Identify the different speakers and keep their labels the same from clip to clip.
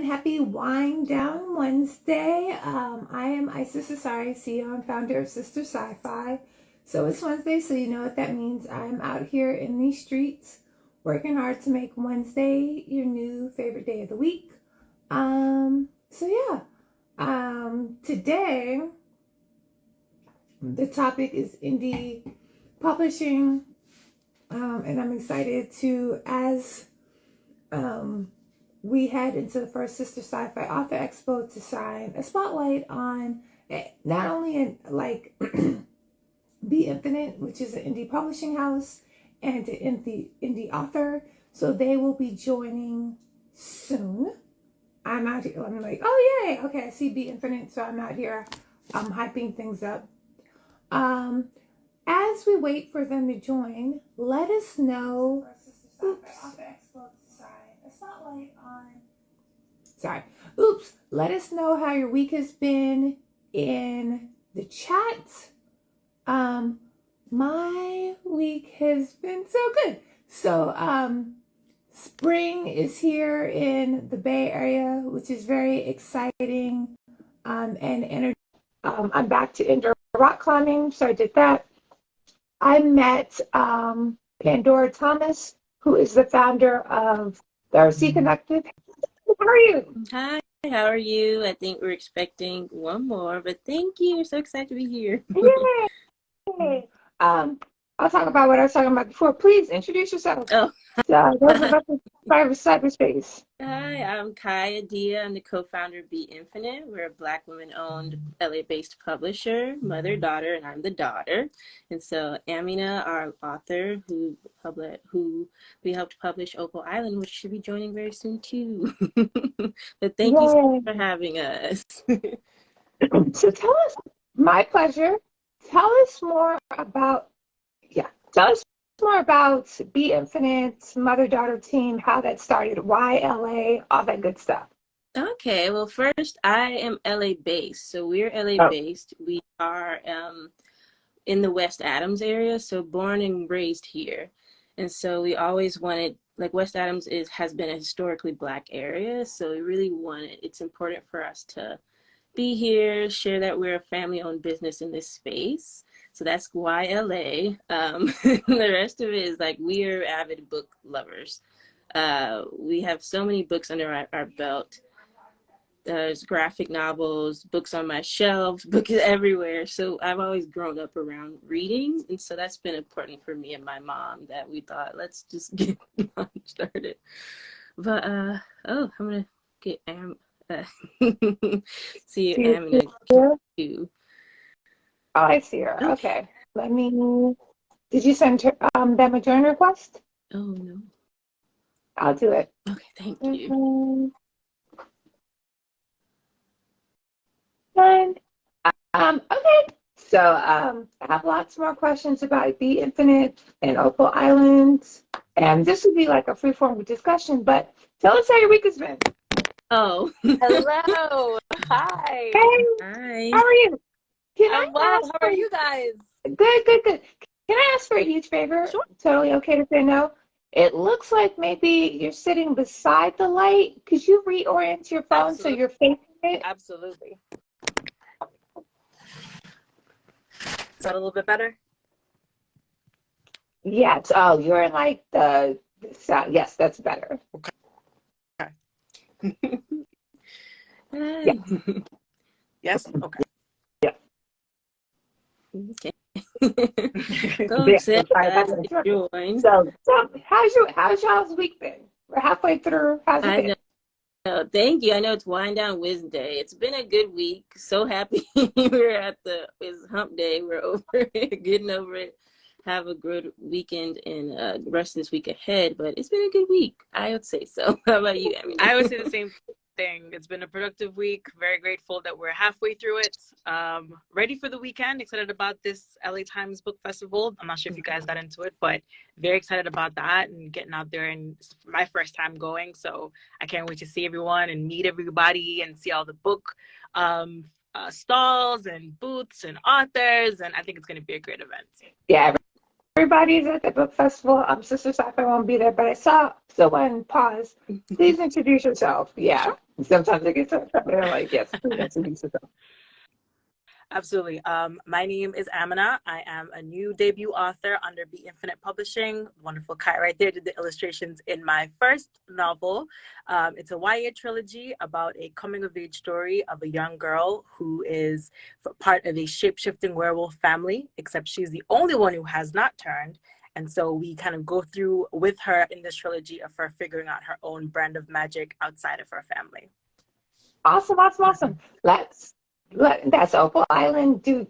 Speaker 1: happy Wind Down Wednesday. I am Sistah Scifi, CEO and founder of Sistah Scifi. So it's Wednesday, so you know what that means. I'm out here in these streets working hard to make Wednesday your new favorite day of the week. Today the topic is indie publishing, and I'm excited to, as we head into the first Sistah Scifi Author Expo, to shine a spotlight on not only Be Infinite, which is an indie publishing house, and an indie author. So they will be joining soon. I'm out here. I'm like, oh yay! Okay, I see Be Infinite, so I'm out here. I'm hyping things up. As we wait for them to join, let us know. Let us know how your week has been in the chat. My week has been so good. So, spring is here in the Bay Area, which is very exciting. And energy. I'm back to indoor rock climbing, so I did that. I met Pandora Thomas, who is the founder of the RC Collective. How are you?
Speaker 2: Hi, how are you? I think we're expecting one more, but thank you. We're so excited to be here.
Speaker 1: Yay! I'll talk about what I was talking about before. Please introduce yourself.
Speaker 2: Oh.
Speaker 1: Those of us in cyberspace.
Speaker 2: Hi, I'm Adia. I'm the co-founder of Be Infinite. We're a Black women-owned LA-based publisher, mother, daughter, and I'm the daughter. And so Amina, our author, who we helped publish Opal Island, which should be joining very soon too. But thank you so much for having us.
Speaker 1: So tell us, my pleasure. Tell us more about Be Infinite, mother-daughter team, how that started, why LA, all that good stuff.
Speaker 2: Okay, well, first, I am LA-based. So we're LA-based. We are in the West Adams area, so born and raised here. And so we always wanted, West Adams has been a historically Black area, so we really it's important for us to be here, share that we're a family-owned business in this space. So that's why LA. The rest of it is we are avid book lovers. We have so many books under our belt. There's graphic novels, books on my shelves, books everywhere. So I've always grown up around reading. And so that's been important for me and my mom, that we thought, let's just get started. But, I'm going to get see you, Amina.
Speaker 1: Oh, I see her. Okay. Did you send them a join request?
Speaker 2: Oh, no.
Speaker 1: I'll do it.
Speaker 2: Okay, thank you.
Speaker 1: Okay. So I have lots more questions about Be Infinite and Opal Island. And this would be like a free-form discussion, but tell us how your week has been.
Speaker 2: Oh.
Speaker 3: Hello. Hi.
Speaker 1: Hey.
Speaker 2: Hi.
Speaker 1: How are you?
Speaker 3: How are you guys?
Speaker 1: Good. Can I ask for a huge favor?
Speaker 3: Sure.
Speaker 1: Totally okay to say no. It looks like maybe you're sitting beside the light. Could you reorient your phone so you're facing it?
Speaker 3: Absolutely. Is that a little bit better?
Speaker 1: Yes. Oh, you're in the sound. Yes, that's better.
Speaker 3: Okay.
Speaker 2: Yeah.
Speaker 3: Yes? Okay.
Speaker 1: Yeah.
Speaker 2: Okay.
Speaker 1: So how's y'all's week been? We're halfway through. How's it been?
Speaker 2: Thank you. I know it's Wind Down Wednesday. It's been a good week. So happy we're at it's hump day. We're over it, getting over it. Have a good weekend and the rest of this week ahead. But it's been a good week. I would say so. How about you, Amina?
Speaker 3: I would say the same thing. It's been a productive week. Very grateful that we're halfway through it. Ready for the weekend. Excited about this LA Times Book Festival. I'm not sure if you guys got into it, but very excited about that and getting out there. And it's my first time going, so I can't wait to see everyone and meet everybody and see all the book stalls and booths and authors. And I think it's going to be a great event.
Speaker 1: Yeah. Everybody's at the book festival. Sistah Scifi won't be there, but I saw someone pause. Please introduce yourself. Yeah.
Speaker 3: Sure.
Speaker 1: Sometimes I get so excited. I'm like, yes, that's a piece of stuff.
Speaker 3: Absolutely. My name is Amina. I am a new debut author under Be Infinite Publishing. Wonderful Kai right there did the illustrations in my first novel. It's a YA trilogy about a coming-of-age story of a young girl who is part of a shape-shifting werewolf family, except she's the only one who has not turned. And so we kind of go through with her in this trilogy of her figuring out her own brand of magic outside of her family.
Speaker 1: Awesome. That's Opal Island. Can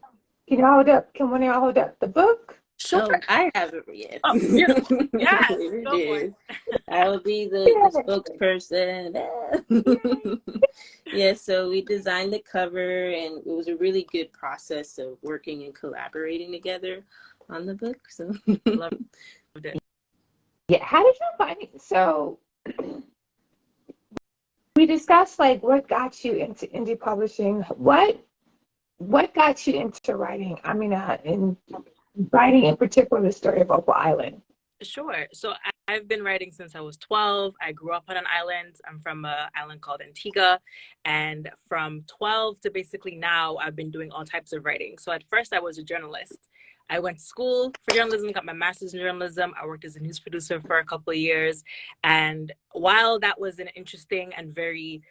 Speaker 1: you hold up? Can one of y'all hold up the book?
Speaker 3: Sure.
Speaker 2: Oh, I haven't yet.
Speaker 3: Oh, beautiful. Yes,
Speaker 2: It
Speaker 3: go for
Speaker 2: is.
Speaker 3: it.
Speaker 2: I will be the spokesperson. Yeah, so we designed the cover, and it was a really good process of working and collaborating together on the book. So
Speaker 3: Loved it.
Speaker 1: Yeah, how did you find it? So we discussed like what got you into indie publishing. What got you into writing? I mean, in writing in particular the story of Opal Island.
Speaker 3: Sure. So I've been writing since I was 12. I grew up on an island. I'm from an island called Antigua. And from 12 to basically now, I've been doing all types of writing. So at first, I was a journalist. I went to school for journalism, got my master's in journalism. I worked as a news producer for a couple of years. And while that was an interesting and very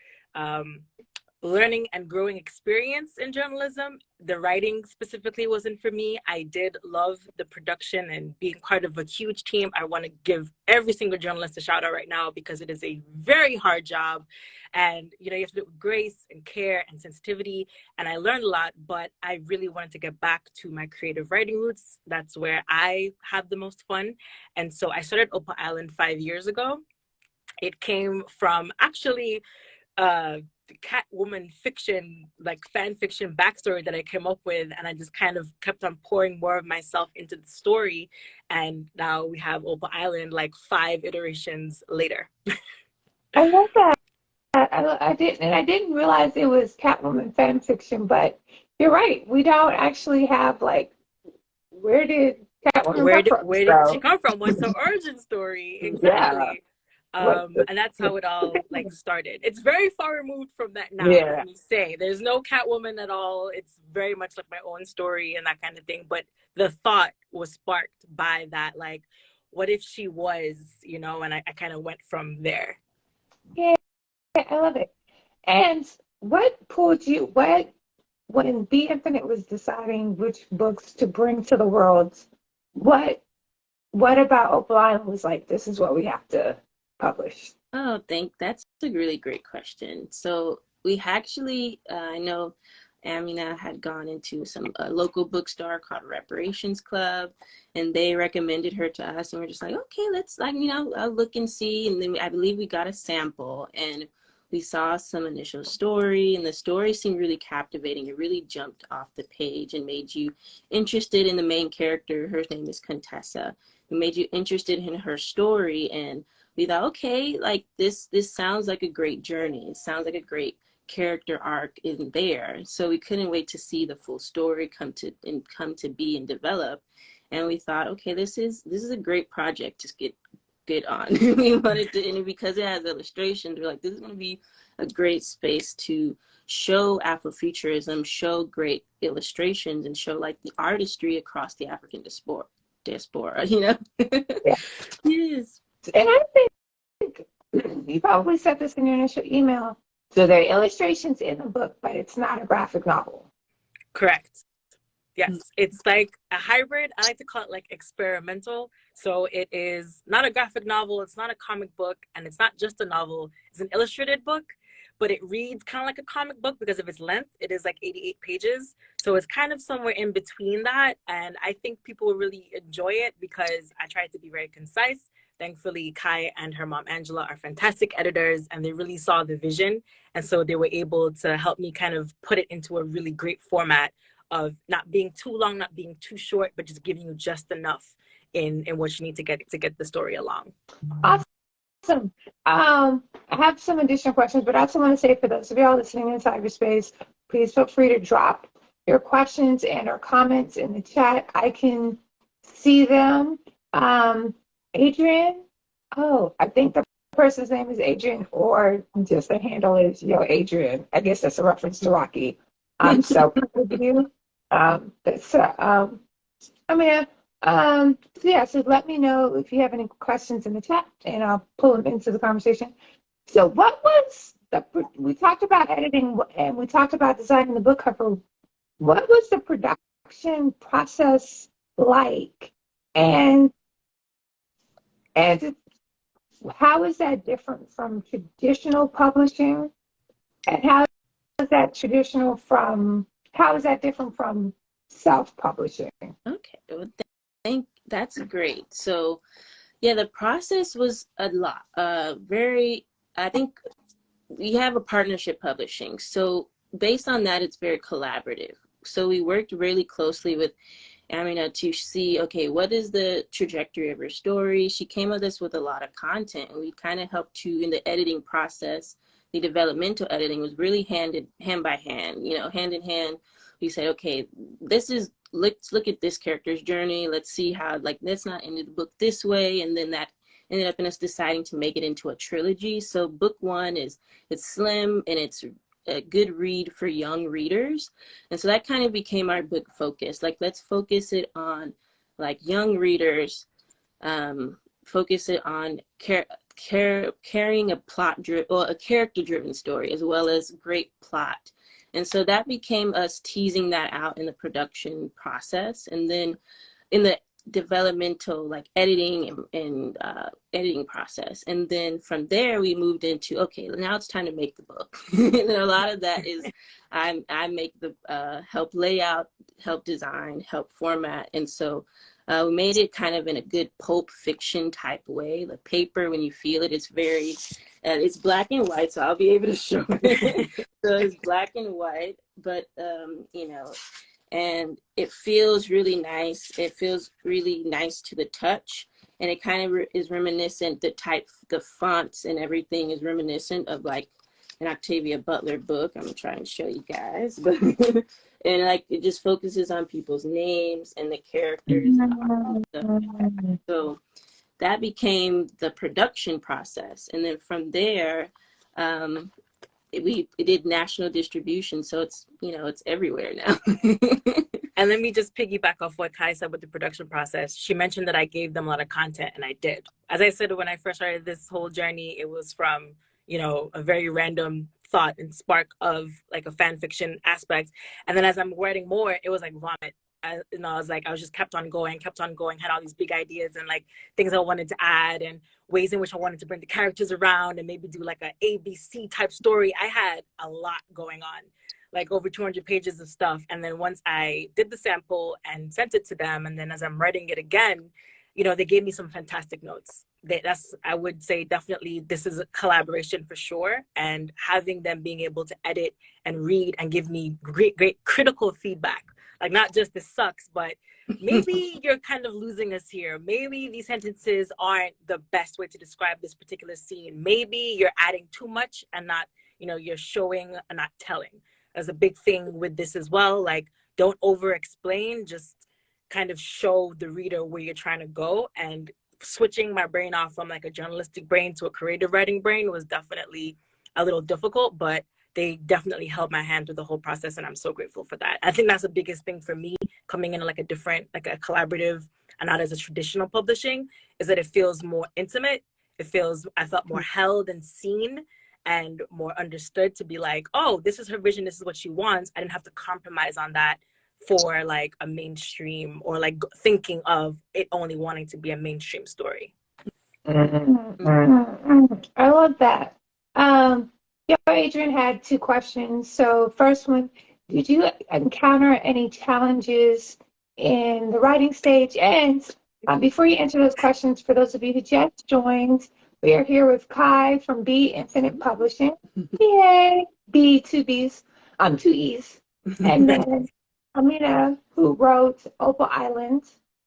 Speaker 3: learning and growing experience in journalism, the writing specifically wasn't for me. I did love the production and being part of a huge team. I want to give every single journalist a shout out right now because it is a very hard job. And, you have to do it with grace and care and sensitivity. And I learned a lot, but I really wanted to get back to my creative writing roots. That's where I have the most fun. And so I started Opal Island 5 years ago. It came from actually Catwoman fiction, like fan fiction backstory that I came up with, and I just kind of kept on pouring more of myself into the story, and now we have Opal Island like 5 iterations later.
Speaker 1: I love that. I didn't realize it was Catwoman fan fiction, but you're right. We don't actually have like where did Catwoman come from?
Speaker 3: Where did she come from? What's her origin story? Exactly.
Speaker 1: Yeah.
Speaker 3: And that's how it all like started. It's very far removed from that now.
Speaker 1: Yeah.
Speaker 3: Let me say, there's no Catwoman at all. It's very much like my own story and that kind of thing. But the thought was sparked by that, like, what if she was, and I kind of went from there.
Speaker 1: Yeah, I love it. And what pulled you? When Be Infinite was deciding which books to bring to the world, what about Opal Island was like, this is what we have to publish?
Speaker 2: Oh, that's a really great question. So we actually, I know Amina had gone into a local bookstore called Reparations Club, and they recommended her to us, and we're just like, okay, let's I'll look and see. And then I believe we got a sample, and we saw some initial story, and the story seemed really captivating. It really jumped off the page and made you interested in the main character. Her name is Contessa. It made you interested in her story, and we thought, okay, like this sounds like a great journey. It sounds like a great character arc in there. So we couldn't wait to see the full story come to be and develop. And we thought, okay, this is a great project to get on. We wanted to, and because it has illustrations, we're like, this is going to be a great space to show Afrofuturism, show great illustrations, and show like the artistry across the African diaspora.
Speaker 1: Yeah.
Speaker 2: Yes.
Speaker 1: And I think you probably said this in your initial email. So there are illustrations in the book, but it's not a graphic novel.
Speaker 3: Correct. Yes, it's like a hybrid. I like to call it like experimental. So it is not a graphic novel, it's not a comic book, and it's not just a novel. It's an illustrated book, but it reads kind of like a comic book because of its length. It is like 88 pages. So it's kind of somewhere in between that. And I think people will really enjoy it because I tried to be very concise. Thankfully, Kai and her mom, Angela, are fantastic editors, and they really saw the vision. And so they were able to help me kind of put it into a really great format of not being too long, not being too short, but just giving you just enough in what you need to get the story along.
Speaker 1: Awesome. I have some additional questions, but I also want to say for those of y'all listening in cyberspace, please feel free to drop your questions and or comments in the chat. I can see them. Adrian, I think the person's name is Adrian or just the handle is Yo Adrian. I guess that's a reference to Rocky. So proud of you. That's I mean, yeah. So let me know if you have any questions in the chat, and I'll pull them into the conversation. So, what was we talked about editing and we talked about designing the book cover. What was the production process like, and how is that different from traditional publishing, and how is that different from self-publishing?
Speaker 2: Okay, well, that's great. So yeah, the process was a lot. I think we have a partnership publishing. So based on that, it's very collaborative. So we worked really closely with Amina to see, okay, what is the trajectory of her story? She came with us with a lot of content, and we kind of helped to, in the editing process, the developmental editing was really hand by hand, hand in hand. We said, okay, let's look at this character's journey. Let's see how, let's not end the book this way. And then that ended up in us deciding to make it into a trilogy. So book one it's slim and it's a good read for young readers. And so that kind of became our book focus. Let's focus it on young readers, focus it on carrying a character-driven story as well as great plot. And so that became us teasing that out in the production process. And then in the developmental editing and editing process, and then from there we moved into, okay, now it's time to make the book. And a lot of that is I make the help layout, help design, help format. And so we made it kind of in a good pulp fiction type way. The paper, when you feel it, it's very it's black and white, so I'll be able to show it. So it's black and white, but and it feels really nice. It feels really nice to the touch, and it kind of is reminiscent. The fonts and everything is reminiscent of an Octavia Butler book. I'm gonna try and show you guys, but and it just focuses on people's names and the characters. So that became the production process, and then from there, we did national distribution, so it's it's everywhere now.
Speaker 3: And let me just piggyback off what Kai said with the production process. She mentioned that I gave them a lot of content, and I did. As I said, when I first started this whole journey, it was from a very random thought and spark of a fan fiction aspect, and then as I'm writing more, it was like vomit. I was just kept on going, had all these big ideas and things I wanted to add and ways in which I wanted to bring the characters around and maybe do a ABC type story. I had a lot going on, over 200 pages of stuff. And then once I did the sample and sent it to them, and then as I'm writing it again, they gave me some fantastic notes. I would say definitely this is a collaboration for sure. And having them being able to edit and read and give me great critical feedback. Not just this sucks, but maybe you're kind of losing us here. Maybe these sentences aren't the best way to describe this particular scene. Maybe you're adding too much and not, you're showing and not telling. There's a big thing with this as well. Don't over explain, just kind of show the reader where you're trying to go. And switching my brain off from a journalistic brain to a creative writing brain was definitely a little difficult, but they definitely held my hand through the whole process, and I'm so grateful for that. I think that's the biggest thing for me coming in a different, a collaborative and not as a traditional publishing, is that it feels more intimate. I felt more held and seen and more understood, to be oh, this is her vision, this is what she wants. I didn't have to compromise on that for a mainstream or thinking of it only wanting to be a mainstream story.
Speaker 1: I love that. Adrian had two questions. So first one, did you encounter any challenges in the writing stage? And before you answer those questions, for those of you who just joined, we are here with Kai from B Infinite Publishing. Yay! B, two B's, two E's. And then Amina, who wrote Opal Island,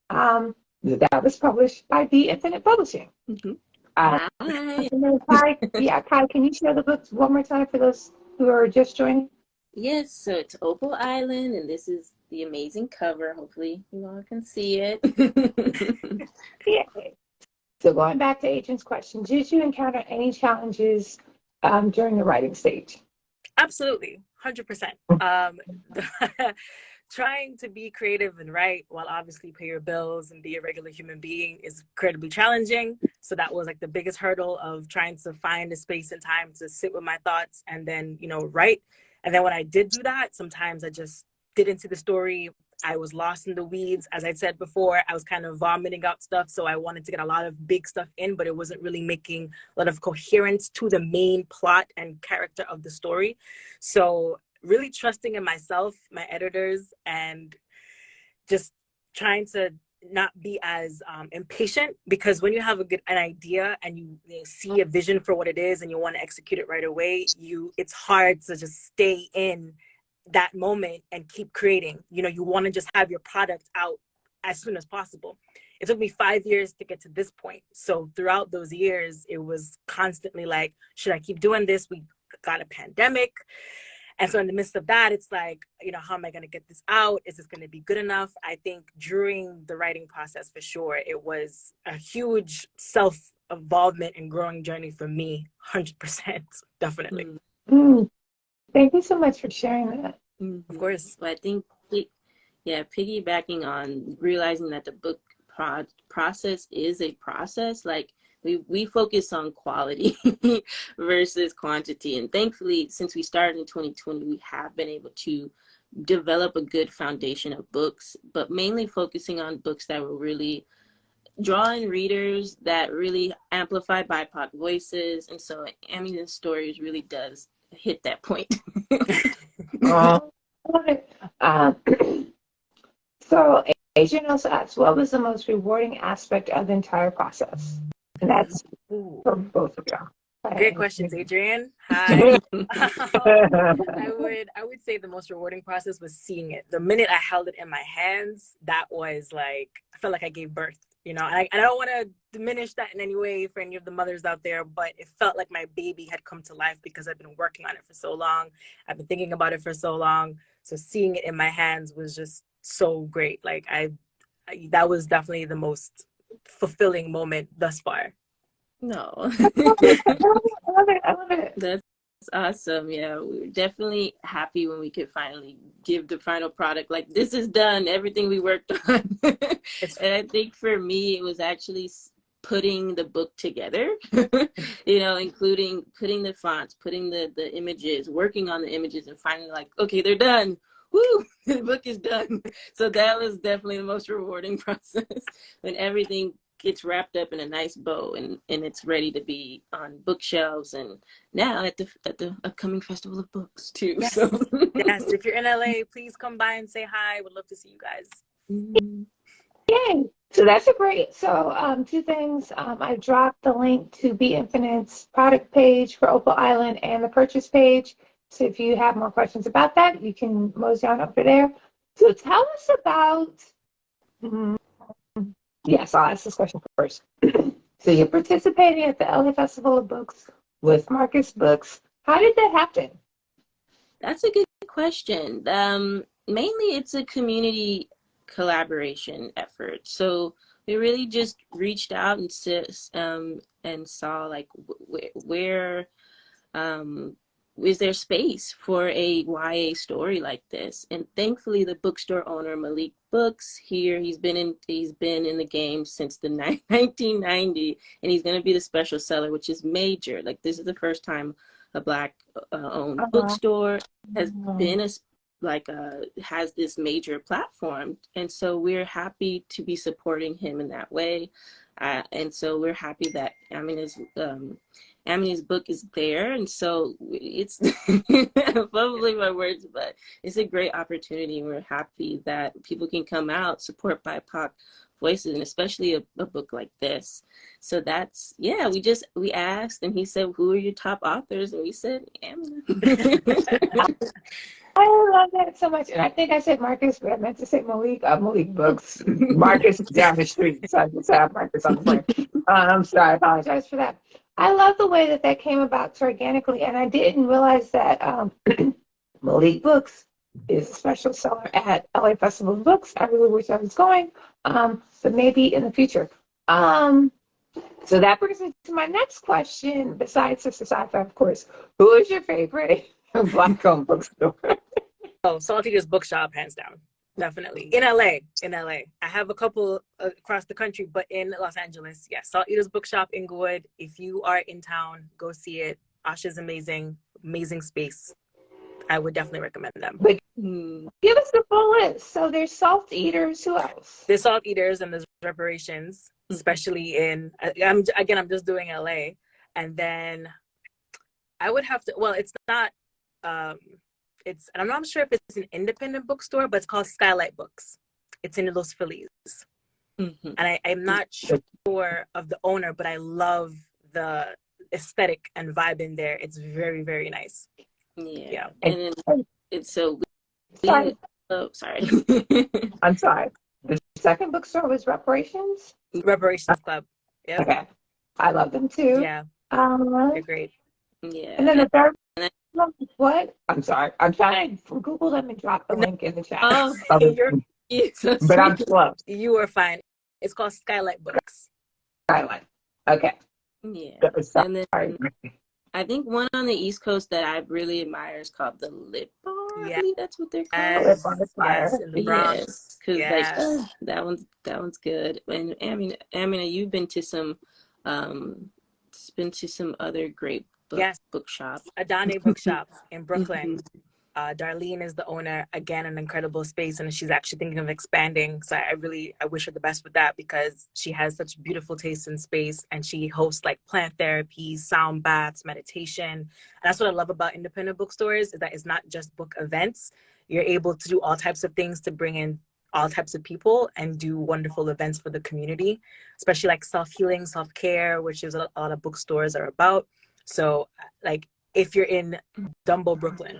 Speaker 1: that was published by B Infinite Publishing.
Speaker 2: Mm-hmm.
Speaker 1: Kai, can you share the books one more time for those who are just joining?
Speaker 2: Yes, so it's Opal Island, and this is the amazing cover. Hopefully you all can see it.
Speaker 1: Yeah. So going back to Adrian's question, did you encounter any challenges during the writing stage?
Speaker 3: Absolutely, 100%. Trying to be creative and write while obviously pay your bills and be a regular human being is incredibly challenging. So that was like the biggest hurdle of trying to find a space and time to sit with my thoughts and then, write. And then when I did do that, sometimes I just didn't see the story. I was lost in the weeds. As I said before, I was kind of vomiting out stuff. So I wanted to get a lot of big stuff in, but it wasn't really making a lot of coherence to the main plot and character of the story. So really trusting in myself, my editors, and just trying to not be as impatient, because when you have an idea and you see a vision for what it is and you want to execute it right away, it's hard to just stay in that moment and keep creating. You want to just have your product out as soon as possible. It took me 5 years to get to this point. So throughout those years, it was constantly like, should I keep doing this? We got a pandemic. And so in the midst of that, it's like, how am I going to get this out? Is this going to be good enough? I think during the writing process, for sure, it was a huge self-involvement and growing journey for me, 100%, definitely.
Speaker 1: Thank you so much for sharing that.
Speaker 2: Of course. But I think, piggybacking on realizing that the book process is a process, like we focus on quality versus quantity. And thankfully, since we started in 2020, we have been able to develop a good foundation of books, but mainly focusing on books that will really draw in readers, that really amplify BIPOC voices. And so Amina's stories really does hit that point.
Speaker 1: I love it. So Adrian also asks, what was the most rewarding aspect of the entire process? And that's for both of you.
Speaker 3: Great questions, Adrian. Hi. I would say the most rewarding process was seeing it. The minute I held it in my hands, that was like, I felt like I gave birth, and I don't want to diminish that in any way for any of the mothers out there, but it felt like my baby had come to life because I've been working on it for so long. I've been thinking about it for so long. So seeing it in my hands was just so great. Like that was definitely the most fulfilling moment thus far.
Speaker 2: No.
Speaker 1: I love it.
Speaker 2: That's awesome. Yeah, we were definitely happy when we could finally give the final product. Like, this is done, everything we worked on. And I think for me, it was actually putting the book together, including putting the fonts, putting the images, working on the images, and finally like, okay, they're done. Woo, the book is done. So that was definitely the most rewarding process, when everything gets wrapped up in a nice bow and it's ready to be on bookshelves and now at the upcoming Festival of Books too.
Speaker 3: Yes.
Speaker 2: So
Speaker 3: yes, if you're in LA, please come by and say hi. Would love to see you guys.
Speaker 1: Yay! So that's a great. So two things. I dropped the link to Be Infinite's product page for Opal Island and the purchase page. So if you have more questions about that, you can mosey on over there. So tell us about. Yes, I'll ask this question first. So you're participating at the LA Festival of Books with Marcus Books. How did that happen?
Speaker 2: That's a good question. Mainly it's a community collaboration effort. So we really just reached out and saw like where is there space for a YA story like this? And thankfully, the bookstore owner, Malik Books, he's been in the game since the 1990, and he's going to be the special seller, which is major. Like, this is the first time a Black owned bookstore has been has this major platform, and so we're happy to be supporting him in that way. And so we're happy that Amina's book is there, and so it's probably my words, but it's a great opportunity. We're happy that people can come out, support BIPOC voices, and especially a book like this. So that's, we asked, and he said, who are your top authors? And we said, Amina.
Speaker 1: I love that so much. And I think I said Marcus, but I meant to say Malik. Malik Books. Marcus down the street. So I just have Marcus on the phone. I'm sorry. I apologize for that. I love the way that came about so organically. And I didn't realize that Malik Books is a special seller at LA Festival of Books. I really wish I was going, but maybe in the future. So that brings me to my next question. Besides Sistah Scifi, of course, who is your favorite Black-owned bookstore?
Speaker 3: Oh, Salt Eaters Bookshop, hands down. Definitely. In LA. I have a couple across the country, but in Los Angeles, yes. Salt Eaters Bookshop, Inglewood. If you are in town, go see it. Asha's amazing. Amazing space. I would definitely recommend them.
Speaker 1: But give us the full list. So there's Salt Eaters. Who else?
Speaker 3: There's Salt Eaters and there's Reparations, especially in, I'm just doing LA. And then I would have to, well, it's not, I'm not sure if it's an independent bookstore, but it's called Skylight Books. It's in Los Feliz. And I'm not sure of the owner, but I love the aesthetic and vibe in there. It's very, very nice.
Speaker 2: Yeah. And it's so
Speaker 1: sorry.
Speaker 2: Sorry.
Speaker 1: I'm sorry. The second bookstore was Reparations?
Speaker 3: Reparations Club. Yeah.
Speaker 1: Okay. I love them too.
Speaker 3: Yeah. They're great.
Speaker 1: Yeah. And then the third one, what? I'm sorry. I'm trying to Google them and drop the link in the chat.
Speaker 3: Oh,
Speaker 1: so but I'm slow.
Speaker 3: You are fine. It's called Skylight Books.
Speaker 1: Skylight. Okay.
Speaker 2: Yeah.
Speaker 1: And then,
Speaker 2: I think one on the East Coast that I really admire is called the Lip Bar.
Speaker 3: Yeah.
Speaker 2: I believe that's what they're called.
Speaker 3: Yes, in the Bronx.
Speaker 2: Because like that one's good. And Amina, you've been to some other great bookshops.
Speaker 3: Adane Bookshop in Brooklyn. Darlene is the owner, again, an incredible space, and she's actually thinking of expanding. So I wish her the best with that, because she has such beautiful taste in space, and she hosts like plant therapy, sound baths, meditation. And that's what I love about independent bookstores, is that it's not just book events. You're able to do all types of things to bring in all types of people and do wonderful events for the community, especially like self-healing, self-care, which is a lot of bookstores are about. So like if you're in Dumbo, Brooklyn.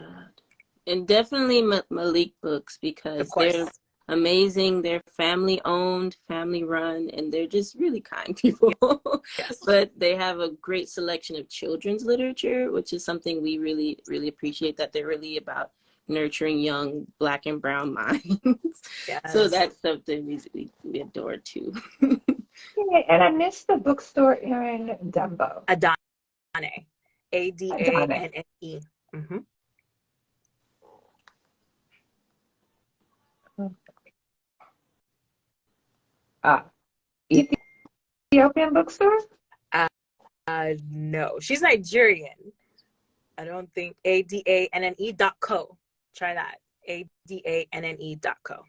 Speaker 2: And definitely Malik Books, because they're amazing. They're family owned, family run, and they're just really kind people. But they have a great selection of children's literature, which is something we really, really appreciate, that they're really about nurturing young Black and brown minds. So that's something we adore too.
Speaker 1: And I missed the bookstore in Dumbo.
Speaker 3: Adane. A-D-A-N-N-E.
Speaker 1: Ethiopian bookstore?
Speaker 3: No, she's Nigerian. I don't think. ADANNE.co. Try that. ADANNE.co.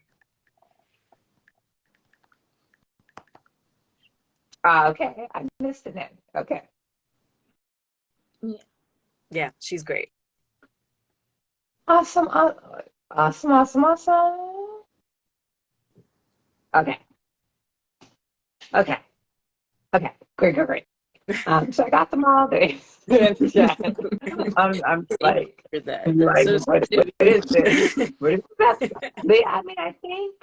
Speaker 1: Okay, I missed the name. Okay.
Speaker 3: Yeah, she's great.
Speaker 1: Awesome. Okay. Great. So I got them all there. I'm like, what is this? What is that? I mean, I think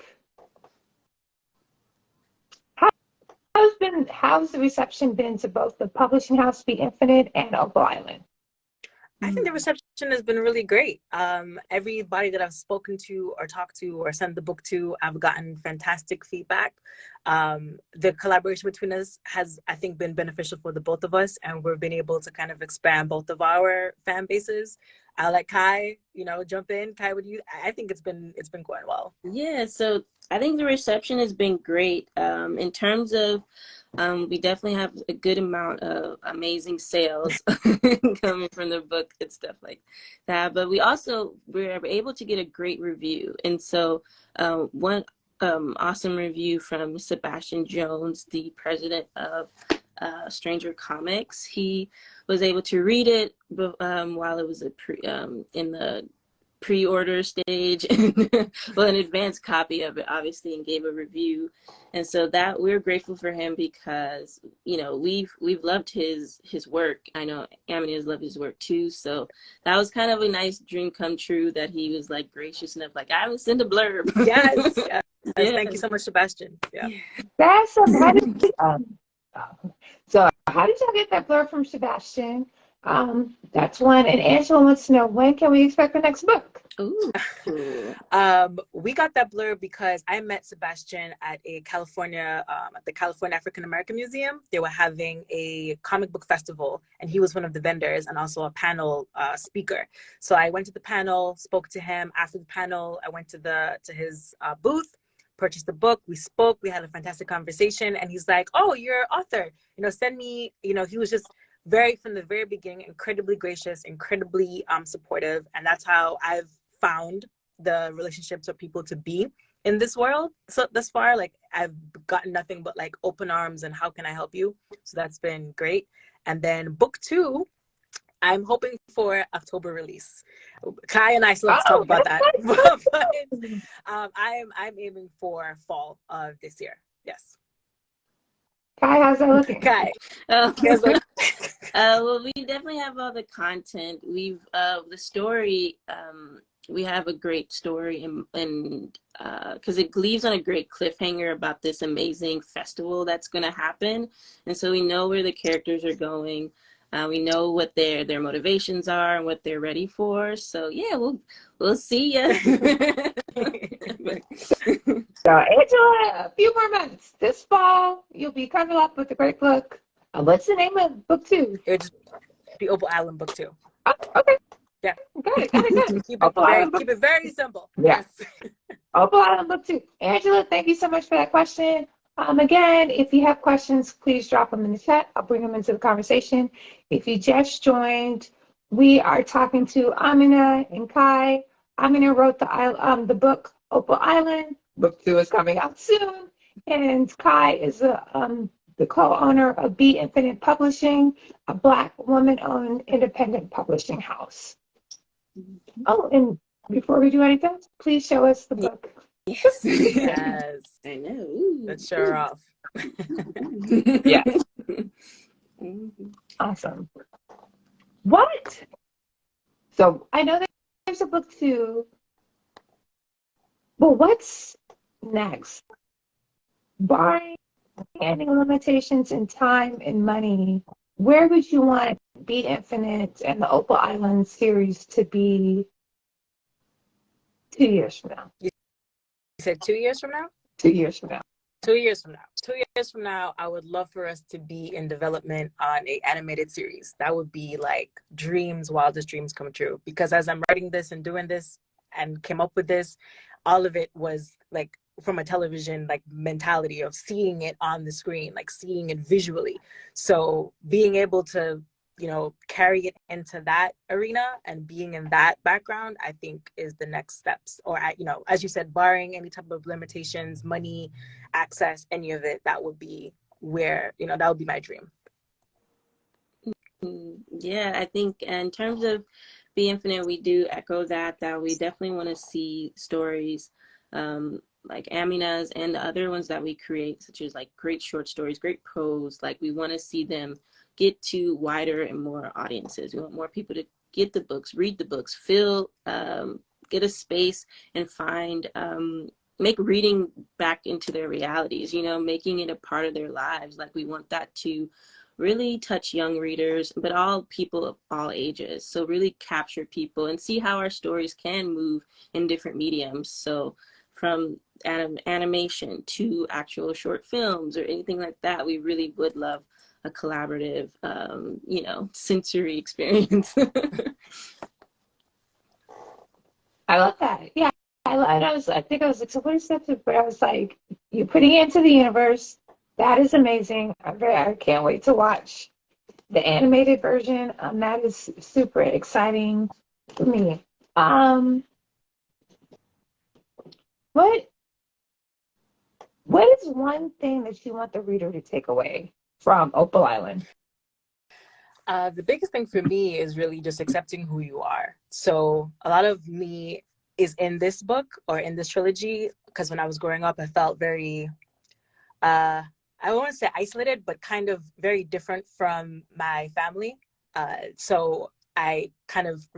Speaker 1: how's the reception been to both the publishing house Be Infinite and Opal Island?
Speaker 3: I think the reception has been really great. Everybody that I've spoken to or talked to or sent the book to, I've gotten fantastic feedback. The collaboration between us has, I think, been beneficial for the both of us, and we've been able to kind of expand both of our fan bases. I'll let Kai, jump in. Kai, I think it's been going well.
Speaker 2: Yeah, so I think the reception has been great. In terms of, we definitely have a good amount of amazing sales coming from the book and stuff like that. But we're able to get a great review. And so one awesome review from Sebastian Jones, the president of Stranger Comics. He was able to read it while it was in the pre-order stage, well, an advanced copy of it, obviously, and gave a review. And so that we're grateful for him, because we've loved his work. I know Amina has loved his work too. So that was kind of a nice dream come true, that he was like gracious enough, like, I would send a blurb.
Speaker 3: Yes. Thank you so much, Sebastian.
Speaker 1: That's so how did y'all get that blurb from Sebastian? That's one. And Angela wants to know, when can we expect the next book?
Speaker 2: Ooh.
Speaker 3: We got that blurb because I met Sebastian at the California African American Museum. They were having a comic book festival, and he was one of the vendors and also a panel speaker. So I went to the panel, spoke to him. After the panel, I went to his booth, purchased the book. We spoke. We had a fantastic conversation, and he's like, "Oh, you're an author. Send me." He was just from the very beginning, incredibly gracious, incredibly supportive, and that's how I've found the relationships with people to be in this world. So thus far, like, I've gotten nothing but like open arms and how can I help you? So that's been great. And then book 2, I'm hoping for October release. Kai and I still have to talk about that. But I'm aiming for fall of this year. Yes.
Speaker 1: Kai, how's that looking?
Speaker 3: Kai.
Speaker 2: Well, we definitely have all the content. We've the story. We have a great story, and because it leaves on a great cliffhanger about this amazing festival that's going to happen, and so we know where the characters are going. We know what their motivations are and what they're ready for. So yeah, we'll see ya.
Speaker 1: So Angela, a few more months. This fall, you'll be coming up with a great book. What's the name of book 2?
Speaker 3: It would just be Opal Island book 2.
Speaker 1: Oh, okay.
Speaker 3: Yeah.
Speaker 1: Got it.
Speaker 3: Keep it very simple.
Speaker 1: Yeah.
Speaker 3: Yes.
Speaker 1: Opal Island book 2. Angela, thank you so much for that question. Again, if you have questions, please drop them in the chat. I'll bring them into the conversation. If you just joined, we are talking to Amina and Kai. Amina wrote the book Opal Island. Book 2 is coming out soon. And Kai is the co-owner of Be Infinite Publishing, a Black woman-owned independent publishing house. Oh, and before we do anything, please show us the book.
Speaker 2: Yes.
Speaker 3: Yes.
Speaker 2: I know. Ooh.
Speaker 3: Let's show her off.
Speaker 1: Yeah. Awesome. What? So I know there's a book 2, but what's next? Barring any limitations in time and money, where would you want Be Infinite and the Opal Island series to be 2 years from now?
Speaker 3: You said 2 years from now?
Speaker 1: 2 years from now.
Speaker 3: 2 years from now. 2 years from now, I would love for us to be in development on an animated series. That would be like wildest dreams come true. Because as I'm writing this and doing this and came up with this, all of it was like from a television like mentality of seeing it on the screen, like seeing it visually. So being able to carry it into that arena and being in that background, I think is the next steps. Or, as you said, barring any type of limitations, money, access, any of it, that would be where, that would be my dream.
Speaker 2: Yeah, I think in terms of Be Infinite, we do echo that we definitely want to see stories like Amina's and the other ones that we create, such as like great short stories, great prose. Like, we want to see them get to wider and more audiences. We want more people to get the books, read the books, get a space and find, make reading back into their realities, making it a part of their lives. Like, we want that to really touch young readers, but all people of all ages. So really capture people and see how our stories can move in different mediums. So from animation to actual short films or anything like that, we really would love a collaborative, sensory experience.
Speaker 1: I love that. Yeah, I think I was like, so what is that? But I was like, you're putting it into the universe. That is amazing. I can't wait to watch the animated version. That is super exciting for me. What is one thing that you want the reader to take away from Opal Island?
Speaker 3: The biggest thing for me is really just accepting who you are. So a lot of me is in this book or in this trilogy, because when I was growing up, I felt very, I don't want to say isolated, but kind of very different from my family. So I kind of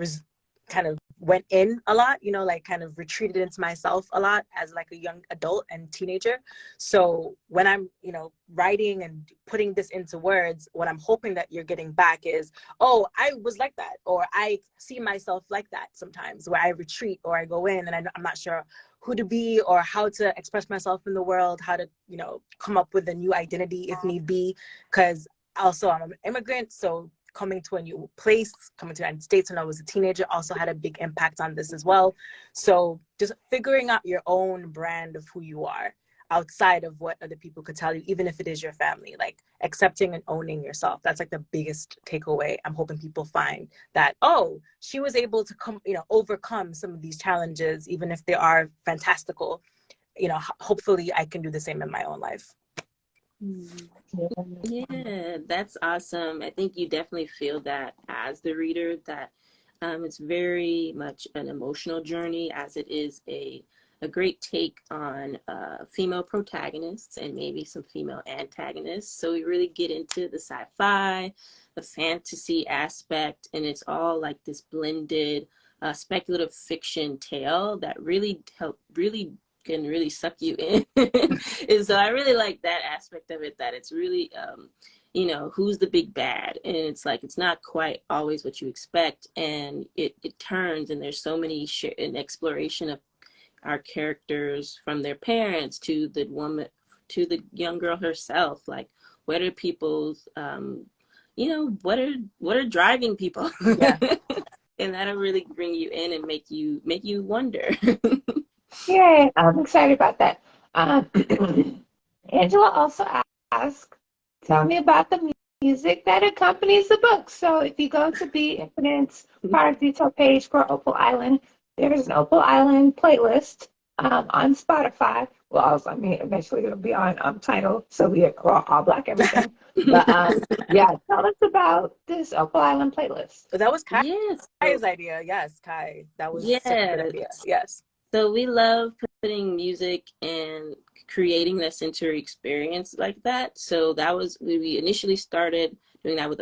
Speaker 3: went in a lot, you know, like kind of retreated into myself a lot as like a young adult and teenager. So when I'm, you know, writing and putting this into words, what I'm hoping that you're getting back is, oh, I was like that, or I see myself like that sometimes, where I retreat or I go in and I'm not sure who to be or how to express myself in the world, how to, you know, come up with a new identity if need be. Because also I'm an immigrant, so coming to a new place, coming to the United States when I was a teenager also had a big impact on this as well. So just figuring out your own brand of who you are outside of what other people could tell you, even if it is your family, like accepting and owning yourself. That's like the biggest takeaway. I'm hoping people find that, oh, she was able to come, you know, overcome some of these challenges, even if they are fantastical. You know, hopefully I can do the same in my own life.
Speaker 2: Yeah, that's awesome. I think you definitely feel that as the reader, that it's very much an emotional journey, as it is a great take on female protagonists and maybe some female antagonists. So we really get into the sci-fi, the fantasy aspect, and it's all like this blended speculative fiction tale that really can really suck you in. And so I really like that aspect of it, that it's really you know, who's the big bad, and it's like it's not quite always what you expect, and it turns, and there's so many an exploration of our characters, from their parents to the woman, to the young girl herself. Like, what are people's you know, what are driving people?
Speaker 3: Yeah.
Speaker 2: And that'll really bring you in and make you wonder.
Speaker 1: Yeah, I'm excited about that. Angela also asked, tell me about the music that accompanies the book. So if you go to Be Infinite's product detail page for Opal Island, there's an Opal Island playlist on Spotify. Well, also, I mean, eventually it'll be on Tidal, so we are all Black everything. But yeah, tell us about this Opal Island playlist.
Speaker 3: That was
Speaker 2: Yes.
Speaker 3: Kai's idea. Yes, Kai. That was such a good idea.
Speaker 2: Yes.
Speaker 3: Yes.
Speaker 2: So we love putting music and creating that sensory experience like that. So that was, we initially started doing that with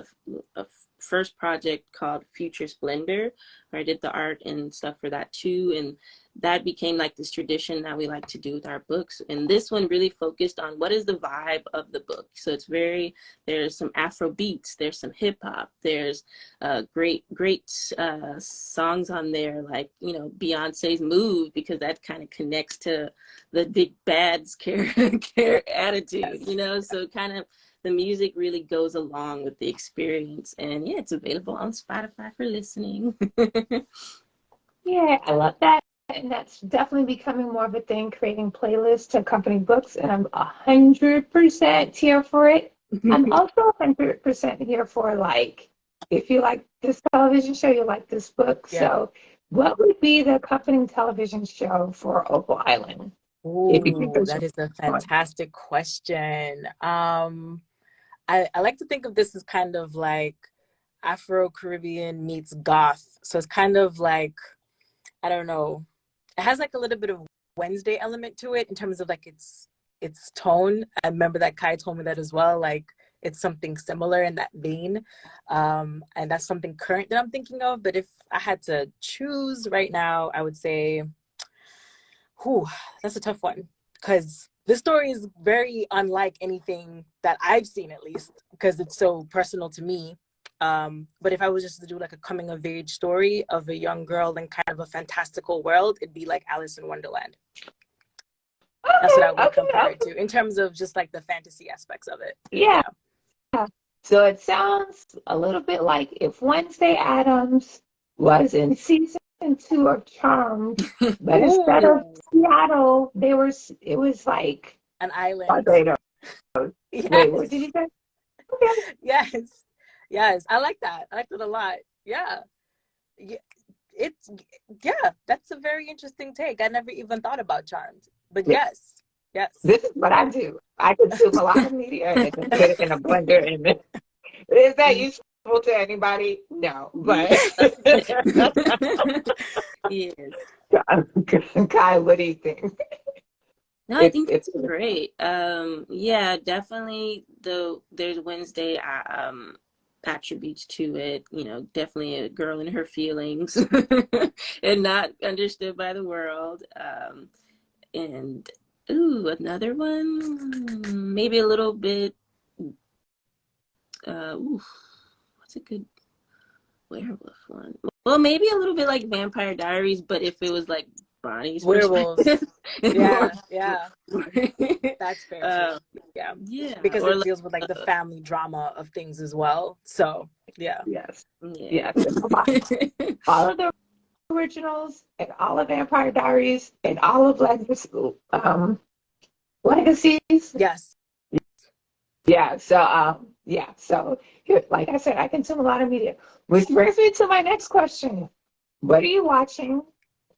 Speaker 2: a first project called Future Splendor, where I did the art and stuff for that too. And that became like this tradition that we like to do with our books. And this one really focused on what is the vibe of the book. So it's there's some Afro beats, there's some hip hop, there's great songs on there, like, you know, Beyonce's Move, because that kind of connects to the big bad's care attitude, you know. So kind of the music really goes along with the experience. And yeah, it's available on Spotify for listening.
Speaker 1: Yeah, I love that. And that's definitely becoming more of a thing, creating playlists to accompany books. And I'm 100% here for it. I'm also 100% here for, like, if you like this television show, you like this book. Yeah. So what would be the accompanying television show for Opal Island?
Speaker 3: Ooh, that is a fantastic question. I like to think of this as kind of like Afro-Caribbean meets goth. So it's kind of like, I don't know, it has like a little bit of Wednesday element to it in terms of like its tone. I remember that Kai told me that as well. Like, it's something similar in that vein. And that's something current that I'm thinking of. But if I had to choose right now, I would say, that's a tough one, because this story is very unlike anything that I've seen, at least, because it's so personal to me. But if I was just to do like a coming of age story of a young girl in kind of a fantastical world, it'd be like Alice in Wonderland. Okay, that's what I would compare it to in terms of just like the fantasy aspects of it.
Speaker 1: Yeah. So it sounds a little bit like if Wednesday Addams was in season 2 of Charmed, but instead of Seattle, it was like
Speaker 3: an island.
Speaker 1: Barbados. Yes. Wait, what did you say?
Speaker 3: Okay. Yes, I like that. I liked it a lot. Yeah, that's a very interesting take. I never even thought about Charmed, but yes.
Speaker 1: This is what I do. I consume a lot of media and then put it in a blender. And is that useful to anybody? No, but
Speaker 2: yes.
Speaker 1: Kai, what do you think?
Speaker 2: No, I think it's great. Yeah, definitely. There's Wednesday attributes to it. You know, definitely a girl in her feelings and not understood by the world. And ooh, another one, maybe a little bit. Ooh, what's a good werewolf one? Well, maybe a little bit like Vampire Diaries, but if it was like Bonnie's
Speaker 3: Werewolves.
Speaker 2: perspective.
Speaker 3: Yeah, yeah. That's fair too. Yeah.
Speaker 2: Yeah.
Speaker 3: Because
Speaker 2: Or
Speaker 3: it
Speaker 2: like,
Speaker 3: deals with like the family drama of things as well. So yeah.
Speaker 1: Yes.
Speaker 2: yeah.
Speaker 1: Yes. All of the originals and all of Vampire Diaries and all of Legacies.
Speaker 3: Yes.
Speaker 1: Yeah. So here, like I said, I consume a lot of media, which brings me to my next question: what are you watching?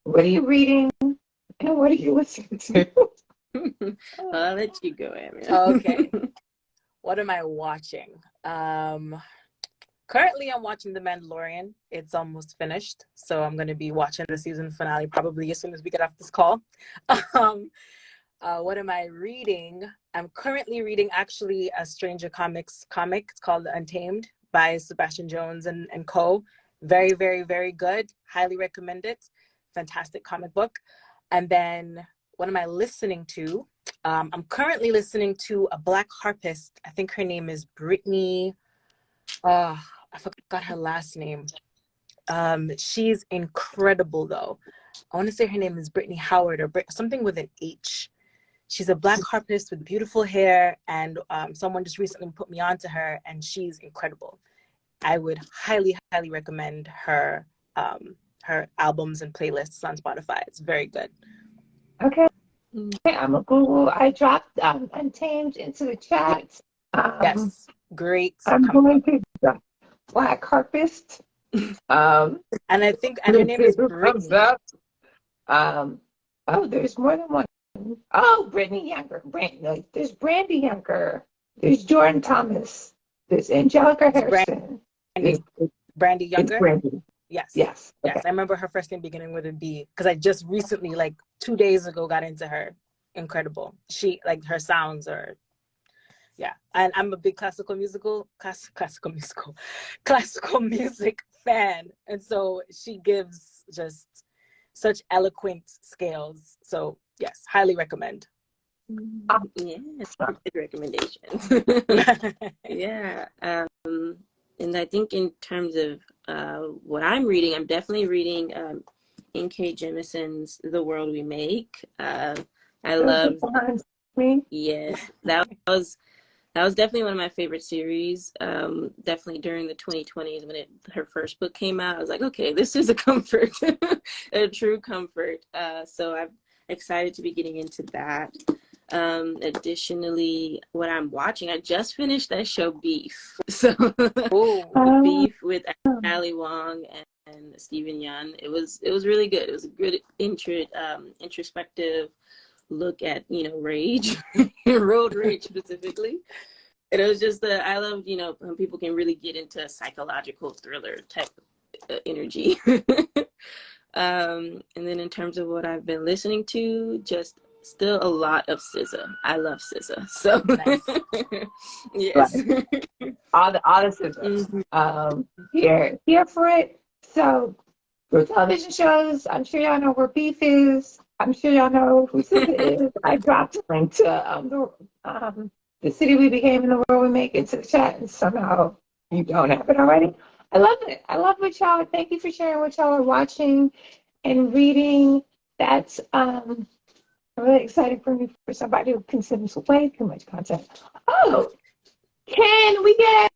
Speaker 1: What are you reading? And what are you listening to?
Speaker 2: I'll let you go, Amina.
Speaker 3: Okay. What am I watching? Currently I'm watching The Mandalorian. It's almost finished. So I'm gonna be watching the season finale probably as soon as we get off this call. What am I reading? I'm currently reading actually a Stranger Comics comic. It's called Untamed by Sebastian Jones and co. Very, very, very good. Highly recommend it. Fantastic comic book. And then what am I listening to? I'm currently listening to a Black harpist. I think her name is Brittany. I forgot her last name. She's incredible though. I want to say her name is Brittany Howard or something with an H. She's a Black harpist with beautiful hair, and someone just recently put me onto her, and she's incredible. I would highly, highly recommend her her albums and playlists on Spotify. It's very good.
Speaker 1: Okay, I'm a Google. I dropped Untamed into the chat.
Speaker 3: Yes, great.
Speaker 1: I'm going to drop Black Harpist.
Speaker 3: And I think, and her name is Brittany.
Speaker 1: There's more than one. Oh, Brittany Younger. There's Brandy Younger. There's Jordan Thomas. There's Angelica Harrison.
Speaker 3: Brandy Younger?
Speaker 1: It's Brandy.
Speaker 3: Yes.
Speaker 1: Yes.
Speaker 3: Yes. I remember her first name beginning with a B because I just recently, like 2 days ago, got into her. Incredible. She, like, her sounds are, yeah. And I'm a big classical music fan. And so she gives just such eloquent scales. So yes, highly recommend.
Speaker 2: Yeah, good recommendation. Yeah. And I think in terms of what I'm reading, I'm definitely reading N.K. Jemison's The World We Make. I love, yeah, that was definitely one of my favorite series. Definitely during the 2020s when her first book came out, I was like, okay, this is a comfort, a true comfort. So I'm excited to be getting into that. Additionally, what I'm watching, I just finished that show Beef. So Beef with Ali Wong and Stephen Yeun. It was really good. It was a good introspective look at, you know, rage, road rage specifically. And it was just I love, you know, when people can really get into a psychological thriller type of energy. And then in terms of what I've been listening to, just still a lot of SZA. I love SZA. So
Speaker 3: nice.
Speaker 1: Yes. all the SZA. Here for it. So for television shows, I'm sure y'all know where Beef is. I'm sure y'all know who SZA is. I dropped a link to The City We Became and The World We Make into the chat, and somehow you don't have it already. I love it. I love what y'all. Thank you for sharing what y'all are watching and reading. That's really exciting for me, for somebody who consumes way too much content. Oh, can we get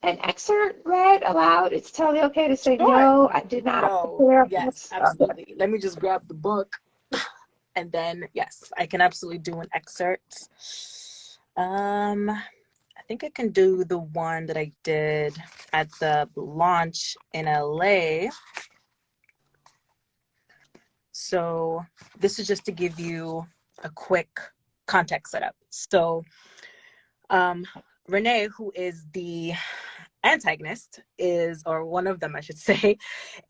Speaker 1: an excerpt read aloud? It's totally okay to say no. I did not.
Speaker 3: No. Yes, absolutely. Let me just grab the book, and then yes, I can absolutely do an excerpt. I think I can do the one that I did at the launch in LA. So this is just to give you a quick context setup. So Renee, who is the antagonist, or one of them I should say,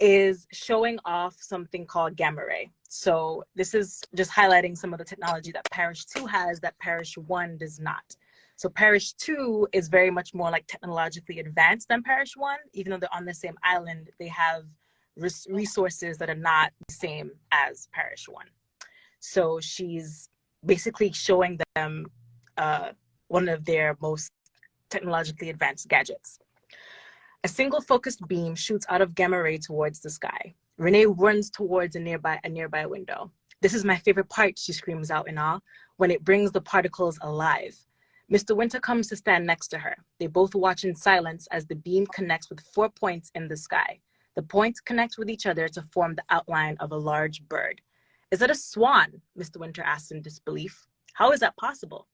Speaker 3: is showing off something called gamma ray. So this is just highlighting some of the technology that Parish 2 has that Parish 1 does not. So Parish 2 is very much more like technologically advanced than Parish 1. Even though they're on the same island, they have resources that are not the same as Parish 1. So she's basically showing them one of their most technologically advanced gadgets. A single focused beam shoots out of gamma ray towards the sky. Renee runs towards a nearby window. "This is my favorite part," she screams out in awe, "when it brings the particles alive." Mr. Winter comes to stand next to her. They both watch in silence as the beam connects with 4 points in the sky. The points connect with each other to form the outline of a large bird. "Is that a swan?" Mr. Winter asks in disbelief. "How is that possible?"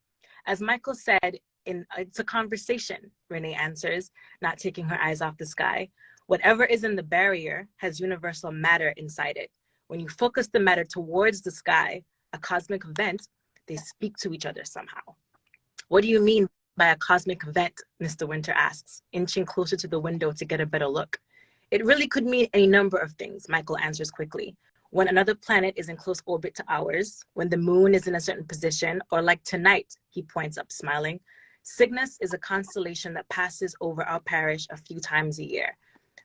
Speaker 3: As Michael said, "It's a conversation," Renee answers, not taking her eyes off the sky. "Whatever is in the barrier has universal matter inside it. When you focus the matter towards the sky, a cosmic event, they speak to each other somehow." "What do you mean by a cosmic event?" Mr. Winter asks, inching closer to the window to get a better look. "It really could mean any number of things," Michael answers quickly. "When another planet is in close orbit to ours, when the moon is in a certain position, or like tonight," he points up, smiling. "Cygnus is a constellation that passes over our parish a few times a year."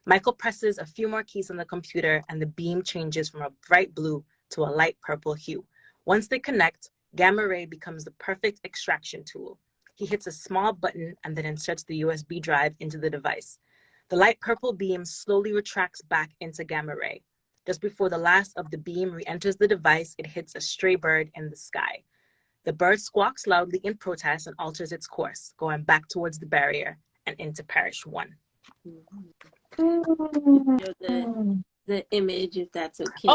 Speaker 3: Michael presses a few more keys on the computer and the beam changes from a bright blue to a light purple hue. Once they connect, gamma ray becomes the perfect extraction tool. He hits a small button and then inserts the USB drive into the device. The light purple beam slowly retracts back into gamma ray. Just before the last of the beam re-enters the device, it hits a stray bird in the sky. The bird squawks loudly in protest and alters its course, going back towards the barrier and into Parish 1.
Speaker 2: The image, if that's okay.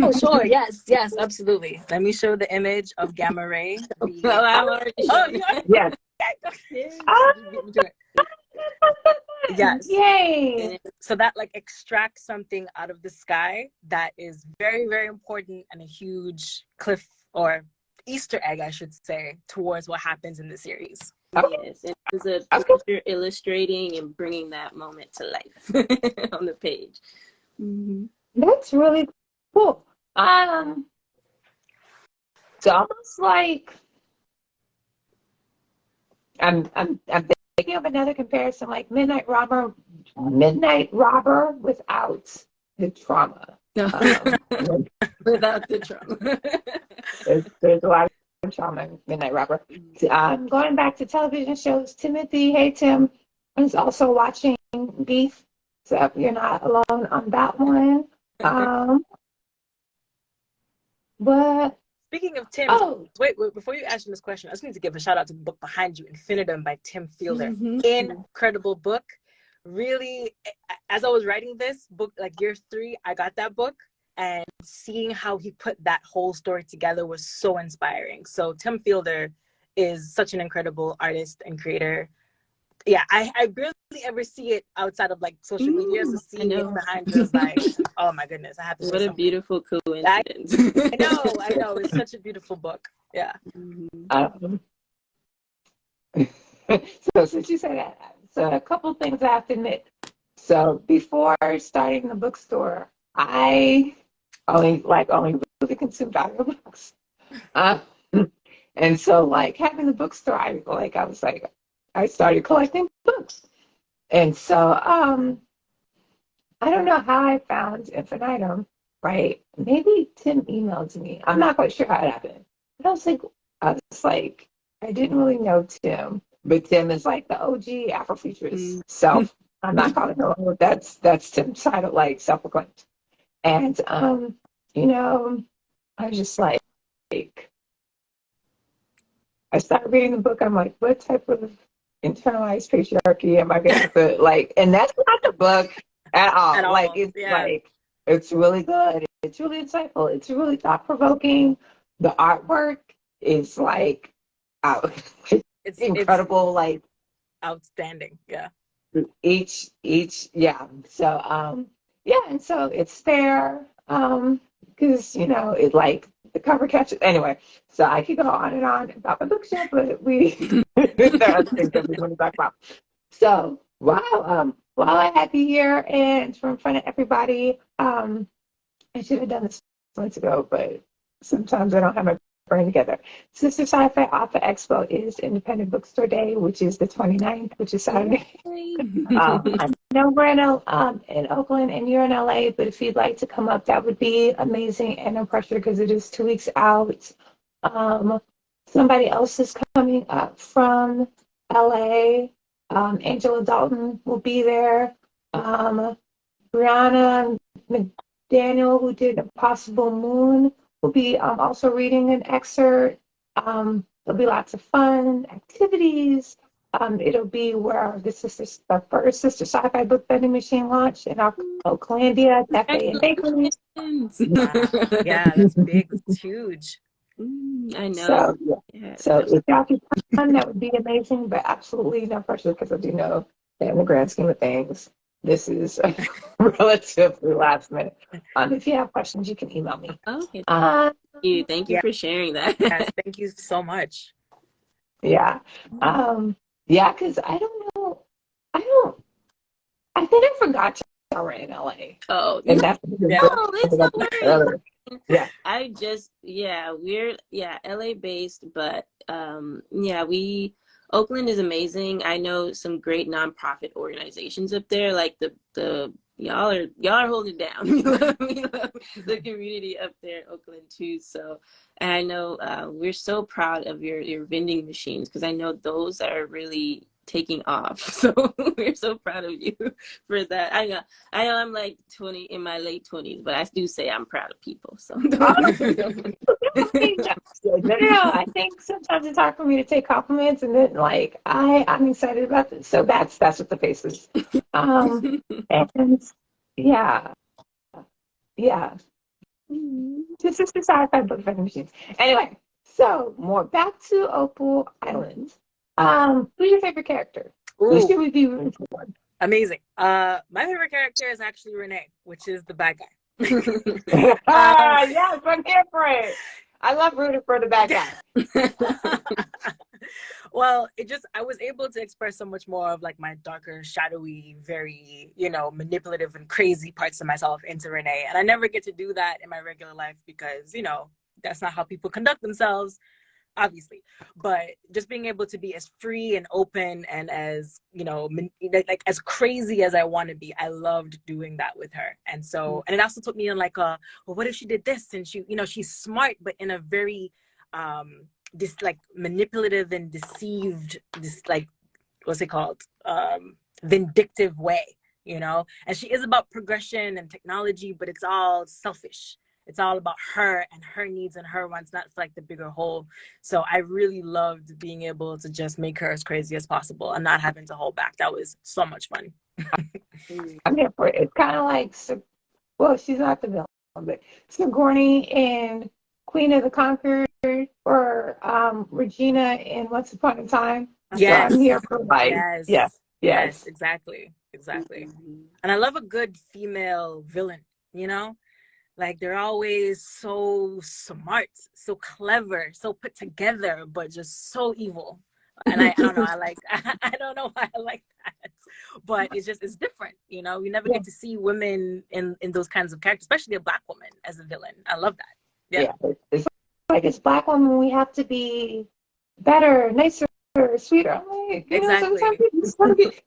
Speaker 3: Oh, sure. Yes, absolutely. Let me show the image of gamma ray.
Speaker 2: Well, I'm already showing it.
Speaker 1: Yes.
Speaker 3: Yes.
Speaker 1: Yay.
Speaker 3: So that like extracts something out of the sky that is very, very important and a huge cliff or Easter egg, I should say, towards what happens in the series.
Speaker 2: Yes, and it's a picture illustrating and bringing that moment to life on the page. Mm-hmm.
Speaker 1: That's really cool. It's almost like I'm thinking of another comparison, like Midnight Robber without the trauma.
Speaker 2: Without the trauma.
Speaker 1: There's a lot of trauma in Midnight Robber. Going back to television shows, Timothy, hey Tim, is also watching Beef, so you're not alone on that one. But
Speaker 3: speaking of Tim, wait, before you ask me this question, I just need to give a shout out to the book behind you, Infinitum by Tim Fielder.
Speaker 2: Mm-hmm.
Speaker 3: Incredible book. Really, as I was writing this book, like year 3, I got that book, and seeing how he put that whole story together was so inspiring. So Tim Fielder is such an incredible artist and creator. Yeah, I barely ever see it outside of like social media. So seeing it behind you is like, oh my goodness, I have to.
Speaker 2: What a beautiful coincidence!
Speaker 3: I know. It's such a beautiful book. Yeah.
Speaker 1: So since you say that, so a couple things I have to admit. So before starting the bookstore, I only really consumed audiobooks. And so like having the bookstore, I started collecting books. And so I don't know how I found Infinitum, right? Maybe Tim emailed me. I'm not quite sure how it happened. But I was like, I didn't really know Tim, but Tim is like the OG Afrofuturist. So I'm not calling him. That's Tim's title, like self-proclaimed. And I was just like, I started reading the book. I'm like, what type of internalized patriarchy am I going to put? Like, and that's not the book at all. It's really good. It's really insightful. It's really thought-provoking. The artwork is like it's incredible. Like
Speaker 3: outstanding. Yeah.
Speaker 1: Each yeah. So and so it's fair because it like the cover catches anyway. So I could go on and on about the bookshelf, but there are other things that we want to talk about. So while I had you here and in front of everybody, I should have done this months ago, but sometimes I don't have my burning together. Sister Sci-Fi Author Expo is Independent Bookstore Day, which is the 29th, which is Saturday. I know we're in Oakland and you're in LA, but if you'd like to come up, that would be amazing and no pressure because it is 2 weeks out. Somebody else is coming up from LA. Angela Dalton will be there. Brianna McDaniel, who did Impossible Moon, will be also reading an excerpt. There'll be lots of fun activities. It'll be where the first Sister Sci-Fi book vending machine launched in Oaklandia Cafe and Bakery.
Speaker 3: Yeah, that's big. It's huge.
Speaker 2: I know.
Speaker 1: So, so if y'all can come, that would be amazing, but absolutely no pressure because I do know that in the grand scheme of things, this is relatively last minute. If you have questions, you can email me.
Speaker 2: Okay. Thank you for sharing that.
Speaker 3: Yes, thank you so much.
Speaker 1: Yeah. Because I don't know. I think I forgot y'all were in LA.
Speaker 2: Oh,
Speaker 1: and that's
Speaker 2: it's no worries.
Speaker 1: Yeah.
Speaker 2: We're LA based, but Oakland is amazing. I know some great nonprofit organizations up there, like the y'all are holding it down. We love the community up there in Oakland too. So, and I know we're so proud of your vending machines because I know those are really taking off. So we're so proud of you for that. I know I'm like 20 in my late 20s, but I do say I'm proud of people. So
Speaker 1: no, I think sometimes it's hard for me to take compliments, and then like I'm excited about this. So that's what the face is. And this is the sci-fi book vending machines. Anyway, so more back to Opal Island. Who's your favorite character? Who should we be rooting for?
Speaker 3: Amazing. My favorite character is actually Renee, which is the bad guy.
Speaker 1: Yes, I'm here for it. I love rooting for the bad guy.
Speaker 3: Well, I was able to express so much more of like my darker, shadowy, very, manipulative and crazy parts of myself into Renee. And I never get to do that in my regular life because, that's not how people conduct themselves, obviously. But just being able to be as free and open and as, like as crazy as I want to be, I loved doing that with her. And so, and it also took me in like, well, what if she did this? And she, she's smart, but in a very, this like manipulative and deceived, this like, what's it called? Vindictive way, and she is about progression and technology, but it's all selfish. It's all about her and her needs and her wants, not like the bigger whole. So I really loved being able to just make her as crazy as possible and not having to hold back. That was so much fun.
Speaker 1: I'm here for it. It's kind of like, well, she's not the villain, but Sigourney and Queen of the Conquered, or Regina in Once Upon a Time.
Speaker 3: Yes.
Speaker 1: So I'm here for like, yes,
Speaker 3: exactly. And I love a good female villain, Like they're always so smart, so clever, so put together, but just so evil. And I don't know, I don't know why I like that, but it's different, You never get to see women in those kinds of characters, especially a Black woman as a villain. I love that. Yeah.
Speaker 1: It's like as Black women, we have to be better, nicer, sweeter. I'm like,
Speaker 3: exactly.
Speaker 1: Sometimes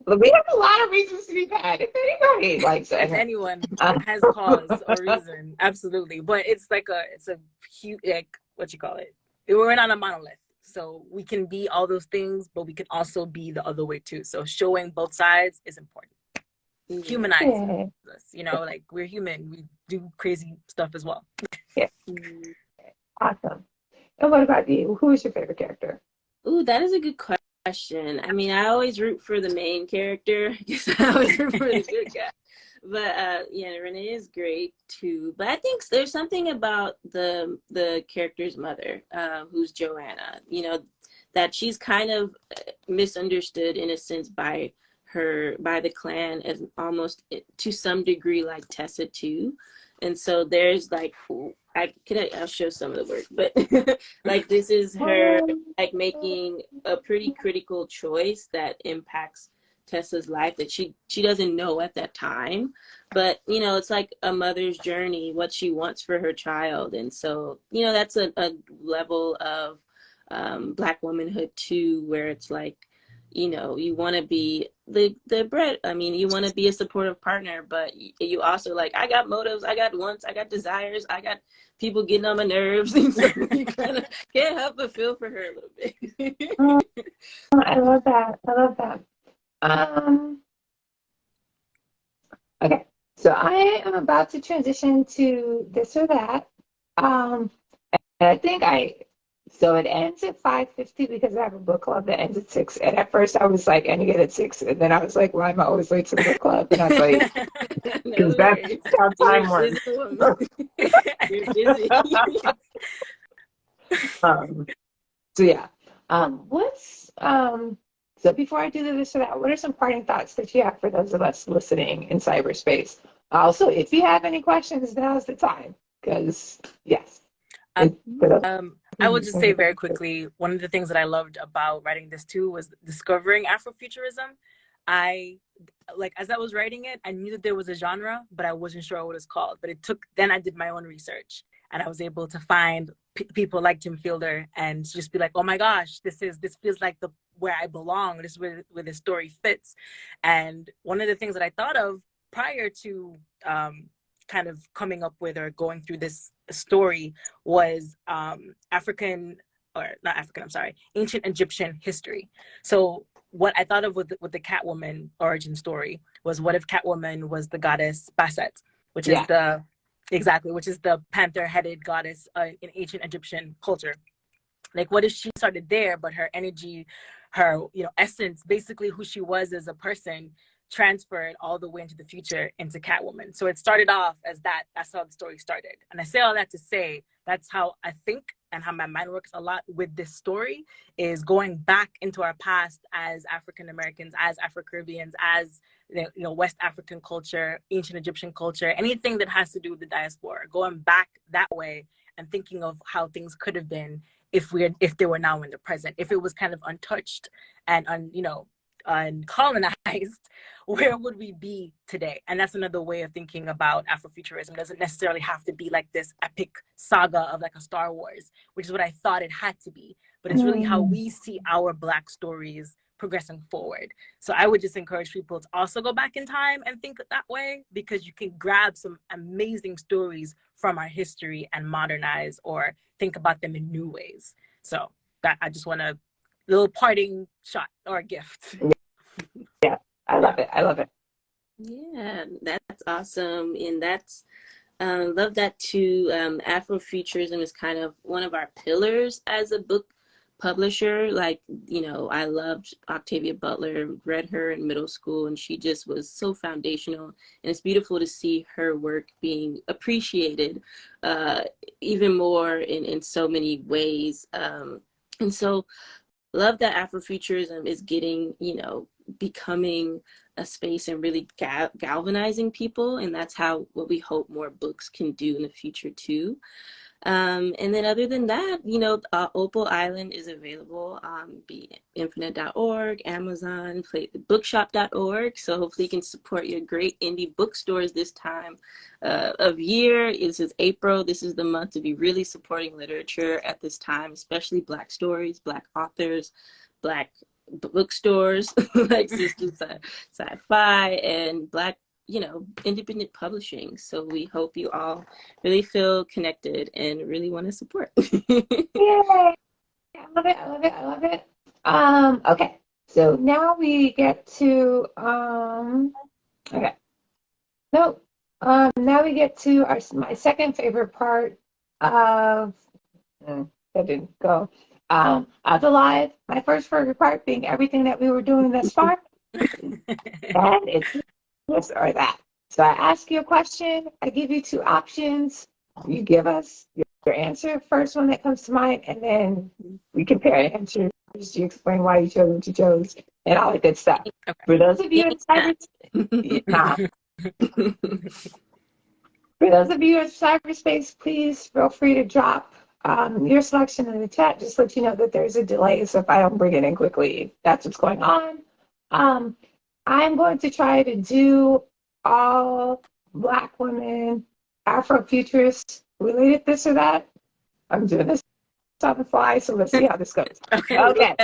Speaker 1: we have a lot of reasons to be bad. If anybody likes it,
Speaker 3: if anyone has cause or reason, absolutely. But it's like it's a huge, like, what you call it? We're not a monolith, so we can be all those things, but we can also be the other way too. So showing both sides is important. Humanize us, like we're human. We do crazy stuff as well.
Speaker 1: Yeah. Awesome. And what about you? Who is your favorite character?
Speaker 2: Ooh, that is a good question. I mean, I always root for the main character because I always root for the good guy. But Renee is great too. But I think there's something about the character's mother, who's Joanna. That she's kind of misunderstood in a sense by the clan, as almost to some degree like Tessa too. And so there's like, I'll show some of the work, but like this is her like making a pretty critical choice that impacts Tessa's life that she doesn't know at that time. But, you know, it's like a mother's journey, what she wants for her child. And so, you know, that's a level of Black womanhood too, where it's like, you know, you want to be the bread. I mean, you want to be a supportive partner, but you also like, I got motives, I got wants, I got desires, I got people getting on my nerves. And so you kind of can't help but feel for her a little bit.
Speaker 1: Oh, I love that. I love that. Okay, so I am about to transition to this or that. And I think so it ends at 5:50 because I have a book club that ends at 6. And at first I was like, ending it at 6. And then I was like, why am I always late to the book club? And I was like,
Speaker 2: No
Speaker 1: because that's
Speaker 2: worries.
Speaker 1: how
Speaker 2: You're
Speaker 1: time
Speaker 2: a
Speaker 1: works.
Speaker 2: busy woman. You're busy.
Speaker 1: So yeah. So before I do this or that, what are some parting thoughts that you have for those of us listening in cyberspace? Also, if you have any questions, now's the time. Because yes.
Speaker 3: I will just say very quickly, one of the things that I loved about writing this too was discovering Afrofuturism. As I was writing it, I knew that there was a genre, but I wasn't sure what it was called. But then I did my own research, and I was able to find people like Tim Fielder and just be like, oh my gosh, this feels like where I belong. This is where the story fits. And one of the things that I thought of prior to kind of coming up with or going through this story was ancient Egyptian history. So what I thought of with the Catwoman origin story was, what if Catwoman was the goddess Bastet, which is the panther-headed goddess in ancient Egyptian culture. Like, what if she started there, but her energy, her essence, basically who she was as a person, transferred all the way into the future into Catwoman. So it started off as that. That's how the story started. And I say all that to say that's how I think and how my mind works a lot with this story, is going back into our past as African Americans, as Afro-Caribbeans, as West African culture, ancient Egyptian culture, anything that has to do with the diaspora, going back that way and thinking of how things could have been if they were now in the present, if it was kind of untouched and uncolonized, where would we be today? And that's another way of thinking about Afrofuturism. It doesn't necessarily have to be like this epic saga of like a Star Wars, which is what I thought it had to be. But it's really how we see our Black stories progressing forward. So I would just encourage people to also go back in time and think that way, because you can grab some amazing stories from our history and modernize or think about them in new ways. So that, I just want a little parting shot or a gift.
Speaker 1: Yeah, I love it. I love it.
Speaker 2: Yeah, that's awesome. And that's love that too. Afrofuturism is kind of one of our pillars as a book publisher. Like, I loved Octavia Butler, read her in middle school, and she just was so foundational. And it's beautiful to see her work being appreciated even more in so many ways. And so love that Afrofuturism is getting, becoming a space and really galvanizing people. And that's what we hope more books can do in the future too. And then other than that, Opal Island is available on beinfinite.org, Amazon, bookshop.org. So hopefully you can support your great indie bookstores this time of year. This is April. This is the month to be really supporting literature at this time, especially Black stories, Black authors, Black bookstores like Sistah Scifi and Black independent publishing. So we hope you all really feel connected and really want to support.
Speaker 1: Yay! I love it. I love it. I love it. Okay. So now we get to okay. No. Now we get to my second favorite part of that didn't go. Of the live. My first favorite part being everything that we were doing thus far. And it's this or that. So I ask you a question, I give you two options, you give us your answer, first one that comes to mind, and then we compare answers. You explain why you chose what you chose, and all that good stuff. Okay. For those of you in cyberspace, please feel free to drop your selection in the chat. Just let you know that there's a delay, so if I don't bring it in quickly, that's what's going on. I'm going to try to do all Black women, Afrofuturists related this or that. I'm doing this on the fly, so let's see how this goes. Okay.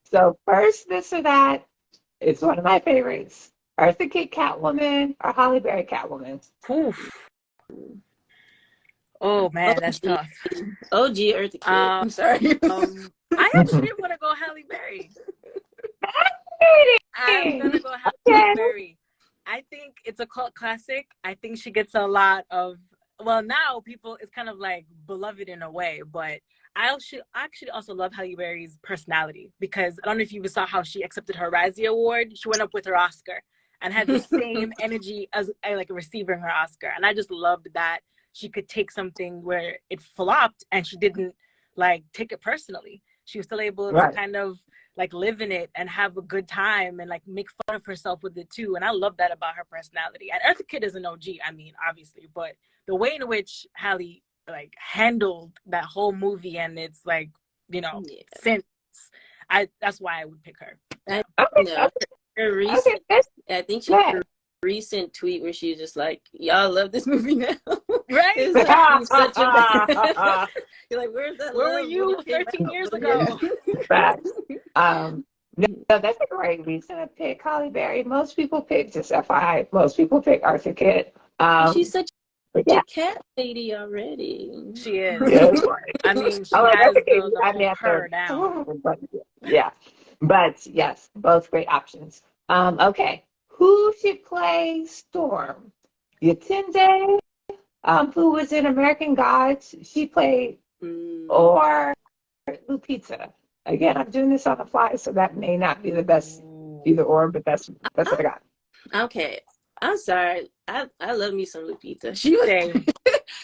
Speaker 1: So first, this or that. It's one of my favorites. Eartha Kitt Catwoman or Halle Berry Catwoman?
Speaker 3: Oof. Oh man, that's tough.
Speaker 2: OG Eartha Kitt. I'm sorry.
Speaker 3: I actually want to go Halle Berry. I'm gonna go Halle Berry. I think it's a cult classic. I think she gets a lot of, well, now people, it's kind of like beloved in a way, but I actually also love Halle Berry's personality, because I don't know if you saw how she accepted her Razzie Award. She went up with her Oscar and had the same energy as like receiving her Oscar. And I just loved that she could take something where it flopped and she didn't like take it personally. She was still able to kind of like live in it and have a good time and like make fun of herself with it too. And I love that about her personality. And Eartha Kitt is an OG, I mean, obviously, but the way in which Halle like handled that whole movie and it's like, you know, since that's why I would pick her.
Speaker 2: Her recent, I think she her recent tweet where she was just like, y'all love this movie now.
Speaker 3: Right?
Speaker 2: It's like, such a you're like, where
Speaker 3: were you 13 years ago?
Speaker 1: No, that's a great reason to pick Halle Berry. Most people pick, just FYI, most people pick Eartha Kitt.
Speaker 2: She's such a cat lady already.
Speaker 3: She is. Yes. I mean, she has the whole her now.
Speaker 1: Yeah. But yes, both great options. Okay. Who should play Storm? Yatende, who was in American Gods, she played, or Lupita. Again, I'm doing this on the fly, so that may not be the best either or, but that's what I got.
Speaker 2: Okay. I'm sorry. I love me some Lupita. She was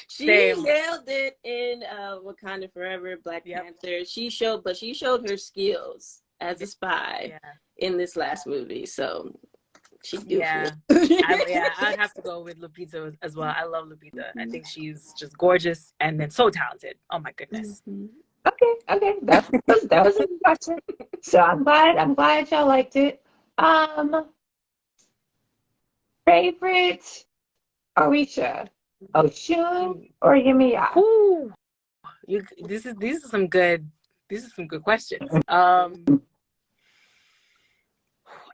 Speaker 2: she nailed it in Wakanda Forever, Black Panther. She showed her skills as a spy in this last movie. So she's beautiful.
Speaker 3: I'd have to go with Lupita as well. I love Lupita. I think she's just gorgeous and then so talented. Oh my goodness.
Speaker 1: Okay. That was a good question. So I'm glad y'all liked it. Favorite Orisha, Oshun or Yemiya?
Speaker 3: Ooh, these are some good questions. And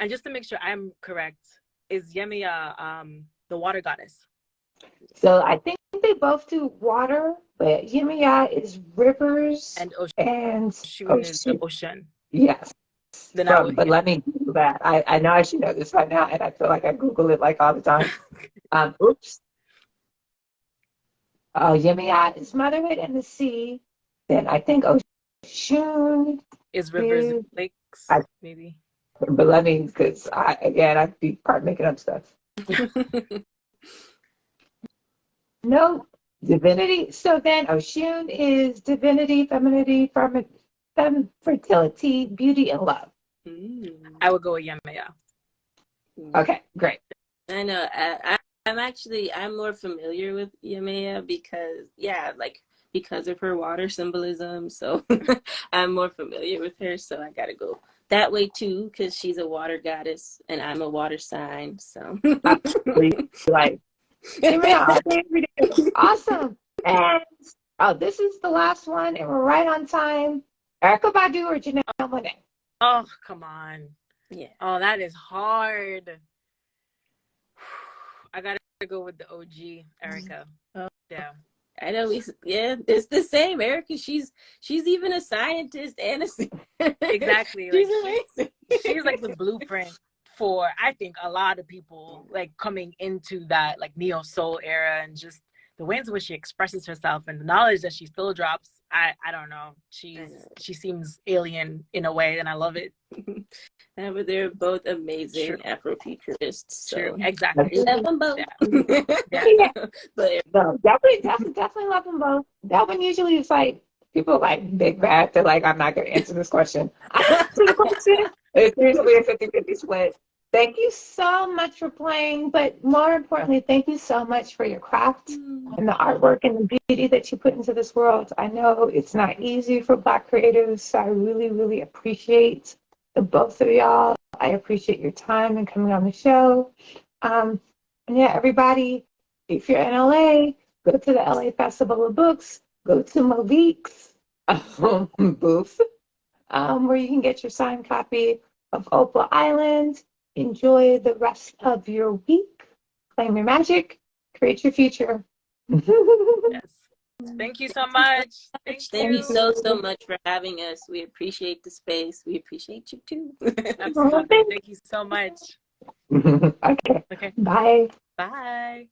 Speaker 3: just to make sure I'm correct, is Yemiya the water goddess?
Speaker 1: So I think they both do water, but Yemiya is rivers
Speaker 3: and ocean.
Speaker 1: And
Speaker 3: Oshun is the ocean.
Speaker 1: Yes. But let me do that. I know I should know this right now, and I feel like I Google it like all the time. Oops. Oh, Yemiya is motherhood and the sea. Then I think Oshun
Speaker 3: is rivers and lakes, maybe.
Speaker 1: But let me, because I'd be part making up stuff. No, divinity. So then Oshun is divinity, femininity, fertility, beauty, and love.
Speaker 3: I would go with Yemiya.
Speaker 1: Okay, great.
Speaker 2: I know. I'm more familiar with Yemiya because of her water symbolism. So I'm more familiar with her. So I gotta go that way too, because she's a water goddess and I'm a water sign. So
Speaker 1: like awesome. And this is the last one, and we're right on time. Erykah Badu or Janelle Monáe?
Speaker 3: Oh, come on.
Speaker 2: Yeah.
Speaker 3: Oh, that is hard. I gotta go with the OG Erykah. Yeah.
Speaker 2: I know it's the same. Erykah, she's even a scientist and a
Speaker 3: exactly.
Speaker 2: She's amazing.
Speaker 3: She's like the blueprint for, I think, a lot of people like coming into that like neo soul era, and just the ways in which she expresses herself and the knowledge that she still drops. I don't know. She seems alien in a way, and I love it.
Speaker 2: But they're both amazing Afrofuturists. So.
Speaker 3: True, exactly.
Speaker 2: Love them both.
Speaker 1: Yeah. But no, definitely love them both. That one usually is like people are like big bad. They're like, I'm not going to answer this question. I answer the question. It's usually a 50-50 split. Thank you so much for playing, but more importantly, thank you so much for your craft and the artwork and the beauty that you put into this world. I know it's not easy for Black creatives, so I really, really appreciate the both of y'all. I appreciate your time and coming on the show. And yeah, everybody, if you're in LA, go to the LA Festival of Books, go to Malik's booth, where you can get your signed copy of Opal Island. Enjoy the rest of your week. Claim your magic, create your future.
Speaker 3: Yes. Thank you so much.
Speaker 2: Thank you so much for having us. We appreciate the space. We appreciate you too.
Speaker 3: Absolutely. Thank you so much.
Speaker 1: Okay. Bye.
Speaker 3: Bye.